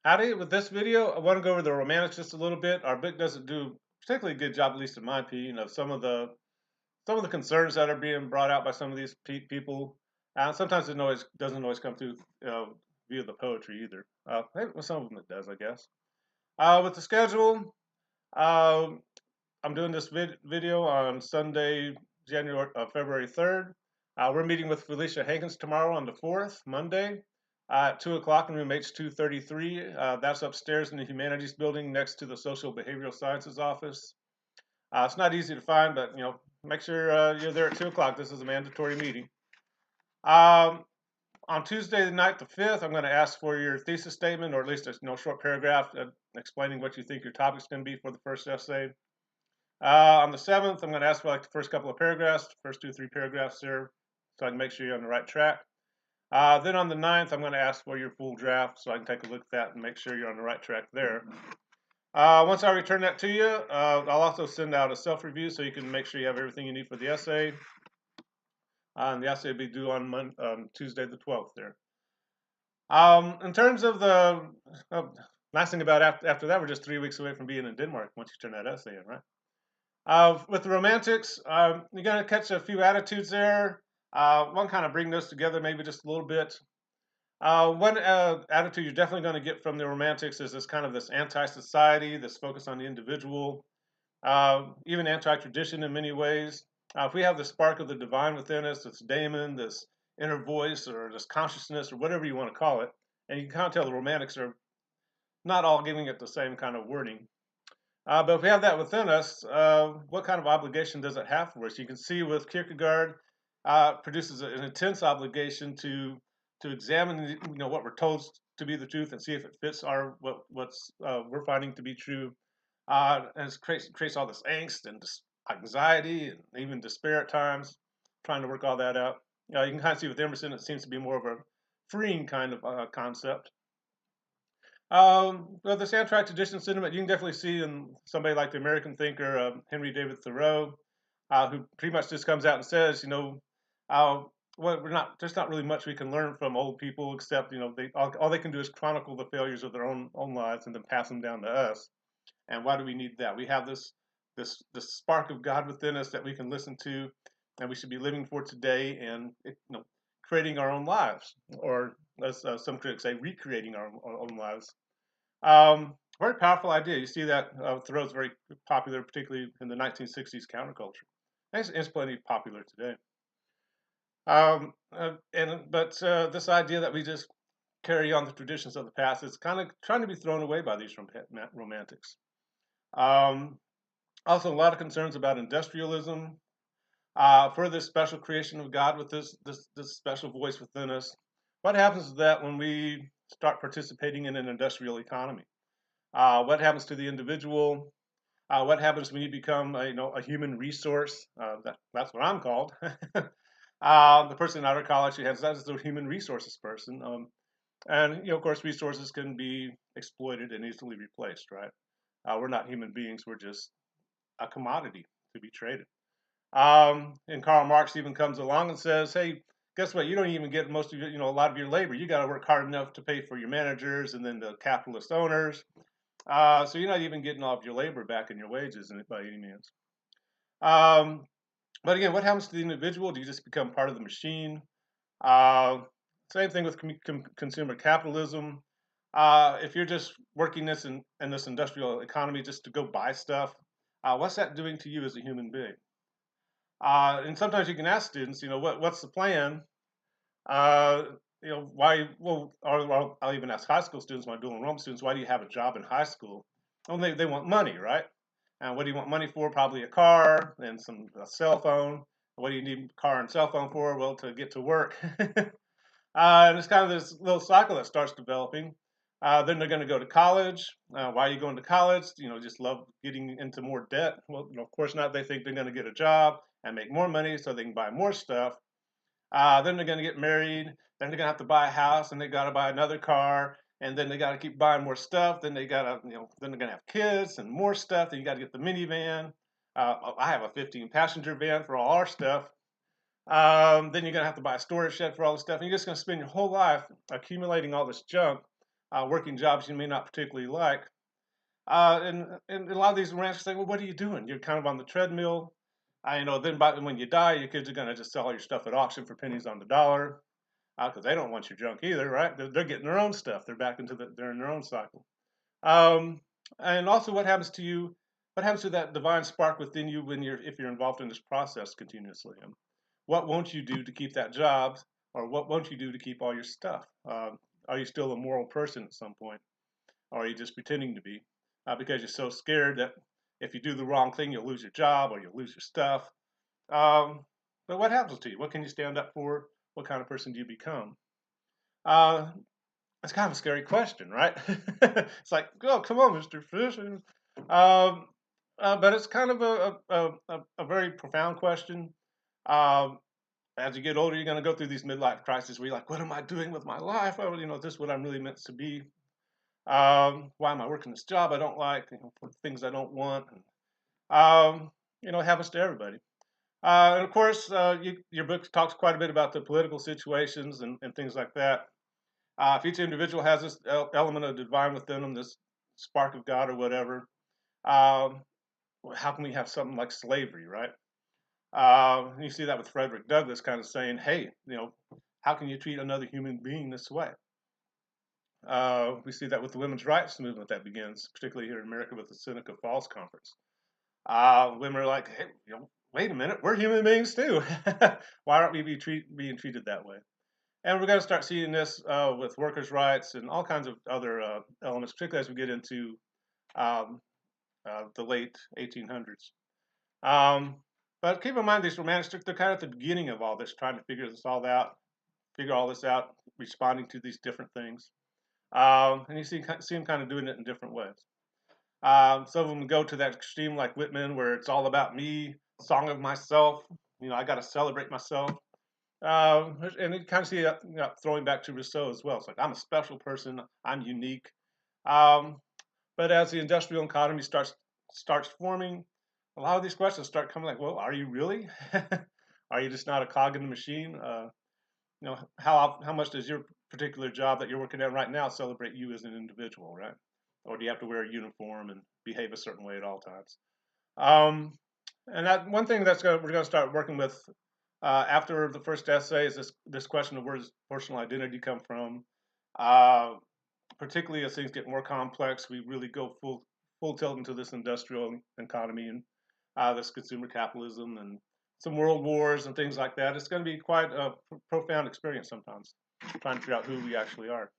Howdy, with this video, I want to go over the romantics just a little bit. Our book doesn't do a particularly good job, at least in my opinion, of some of the concerns that are being brought out by some of these people. Sometimes it doesn't always come through via the poetry either. Maybe with some of them it does, I guess. With the schedule, uh, I'm doing this video on Sunday, February 3rd. We're meeting with Felicia Hankins tomorrow on the 4th, Monday, at 2 o'clock in room H233. That's upstairs in the Humanities building next to the Social Behavioral Sciences office. It's not easy to find, but make sure you're there at 2 o'clock. This is a mandatory meeting. Um, on Tuesday the night, the 5th, I'm going to ask for your thesis statement, or at least a short paragraph explaining what you think your topic's going to be for the first essay. On the 7th, I'm going to ask for like the first couple of paragraphs, first 2 or 3 paragraphs there, so I can make sure you're on the right track. Then on the 9th, I'm going to ask for your full draft, so I can take a look at that and make sure you're on the right track there. Once I return that to you, I'll also send out a self-review so you can make sure you have everything you need for the essay. And the essay will be due on Tuesday the 12th there. In terms of the last thing about after that, we're just 3 weeks away from being in Denmark once you turn that essay in, right? With the romantics, you're going to catch a few attitudes there. One kind of bring those together maybe just a little bit. One attitude you're definitely going to get from the romantics is this kind of this anti-society, this focus on the individual, even anti-tradition in many ways. If we have the spark of the divine within us, this daemon, this inner voice, or this consciousness, or whatever you want to call it, and you can kind of tell the romantics are not all giving it the same kind of wording. But if we have that within us, what kind of obligation does it have for us? You can see with Kierkegaard, produces an intense obligation to examine, what we're told to be the truth and see if it fits what's we're finding to be true. And it creates all this angst and anxiety and even despair at times, trying to work all that out. You can kind of see with Emerson, it seems to be more of a freeing kind of concept. Well, this anti-tradition sentiment you can definitely see in somebody like the American thinker Henry David Thoreau, who pretty much just comes out and says, well, there's not really much we can learn from old people except, all they can do is chronicle the failures of their own lives and then pass them down to us. And why do we need that? We have this spark of God within us that we can listen to, and we should be living for today and creating our own lives, or as some critics say, recreating our own lives. Very powerful idea. You see that Thoreau's very popular, particularly in the 1960s counterculture. It's plenty popular today. But this idea that we just carry on the traditions of the past is kind of trying to be thrown away by these romantics. Um, Also, a lot of concerns about industrialism, for this special creation of God with this special voice within us. What happens to that when we start participating in an industrial economy? What happens to the individual? What happens when you become a human resource? That's what I'm called. The person out of college who has that is the human resources person. And of course, resources can be exploited and easily replaced, right? We're not human beings. We're just a commodity to be traded. And Karl Marx even comes along and says, "Hey, guess what? You don't even get most of your, a lot of your labor. You got to work hard enough to pay for your managers and then the capitalist owners. So you're not even getting all of your labor back in your wages by any means." Um, but again, what happens to the individual? Do you just become part of the machine? Uh, Same thing with consumer capitalism. If you're just working in this industrial economy just to go buy stuff, what's that doing to you as a human being? And sometimes you can ask students, what's the plan? Uh, why? Well, or I'll even ask high school students, my dual enrollment students, why do you have a job in high school? Well, they want money, right? And what do you want money for? Probably a car and a cell phone. What do you need a car and cell phone for? Well, to get to work. And it's kind of this little cycle that starts developing. Then they're going to go to college. Why are you going to college? Just love getting into more debt. Well, of course not. They think they're going to get a job and make more money so they can buy more stuff. Then they're going to get married. Then they're going to have to buy a house, and they got to buy another car, and then they got to keep buying more stuff. Then they got to, then they're going to have kids and more stuff. Then you got to get the minivan. I have a 15-passenger van for all our stuff. Then you're going to have to buy a storage shed for all the stuff. And you're just going to spend your whole life accumulating all this junk working jobs you may not particularly like. And a lot of these ranchers say, well, what are you doing? You're kind of on the treadmill. Then when you die, your kids are going to just sell all your stuff at auction for pennies on the dollar because they don't want your junk either, right? They're getting their own stuff. They're in their own cycle. Um, and also, what happens to you? What happens to that divine spark within you if you're involved in this process continuously? And what won't you do to keep that job, or what won't you do to keep all your stuff? Are you still a moral person at some point, or are you just pretending to be because you're so scared that if you do the wrong thing, you'll lose your job or you'll lose your stuff? But what happens to you? What can you stand up for? What kind of person do you become? Uh, it's kind of a scary question, right? It's like, oh, come on, Mr. Fish. But it's kind of a very profound question. Um, as you get older, you're going to go through these midlife crises where you're like, what am I doing with my life? Oh, is this what I'm really meant to be? Why am I working this job I don't like? For things I don't want. It happens to everybody. And of course, your book talks quite a bit about the political situations and things like that. If each individual has this element of divine within them, this spark of God or whatever, um, how can we have something like slavery, right? You see that with Frederick Douglass kind of saying, hey, how can you treat another human being this way? We see that with the women's rights movement that begins, particularly here in America with the Seneca Falls Conference. Women are like, hey, wait a minute, we're human beings too. Why aren't we being treated that way? And we're going to start seeing this with workers' rights and all kinds of other elements, particularly as we get into um, the late 1800s. Um, but keep in mind, these romantics, they're kind of at the beginning of all this, trying to figure all this out, responding to these different things. And you see them kind of doing it in different ways. Some of them go to that extreme, like Whitman, where it's all about me, song of myself. I got to celebrate myself. And you kind of see throwing back to Rousseau as well. It's like, I'm a special person, I'm unique. Um, but as the industrial economy starts forming, a lot of these questions start coming like, well, are you really? Are you just not a cog in the machine? How much does your particular job that you're working at right now celebrate you as an individual, right? Or do you have to wear a uniform and behave a certain way at all times? Um, and that one thing we're going to start working with after the first essay is this question of where does personal identity come from? Uh, Particularly as things get more complex, we really go full tilt into this industrial economy and this consumer capitalism and some world wars and things like that. It's going to be quite a profound experience sometimes, trying to figure out who we actually are.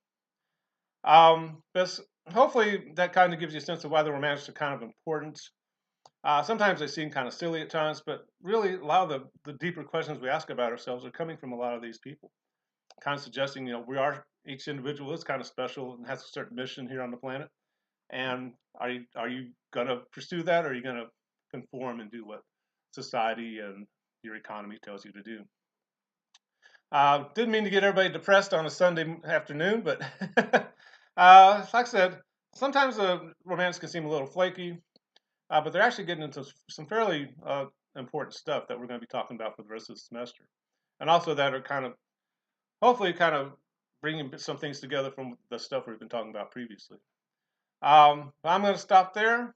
But hopefully that kind of gives you a sense of why the romantics are kind of important. Sometimes they seem kind of silly at times, but really a lot of the deeper questions we ask about ourselves are coming from a lot of these people, kind of suggesting, each individual is kind of special and has a certain mission here on the planet. And are you going to pursue that, or are you going to conform and do what society and your economy tells you to do? Didn't mean to get everybody depressed on a Sunday afternoon, but like I said, sometimes the romance can seem a little flaky, but they're actually getting into some fairly important stuff that we're going to be talking about for the rest of the semester, and also that are hopefully kind of bringing some things together from the stuff we've been talking about previously. I'm going to stop there.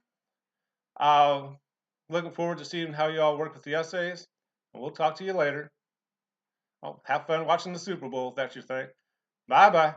Looking forward to seeing how you all work with the essays, and we'll talk to you later. Have fun watching the Super Bowl if that's your thing. Bye bye.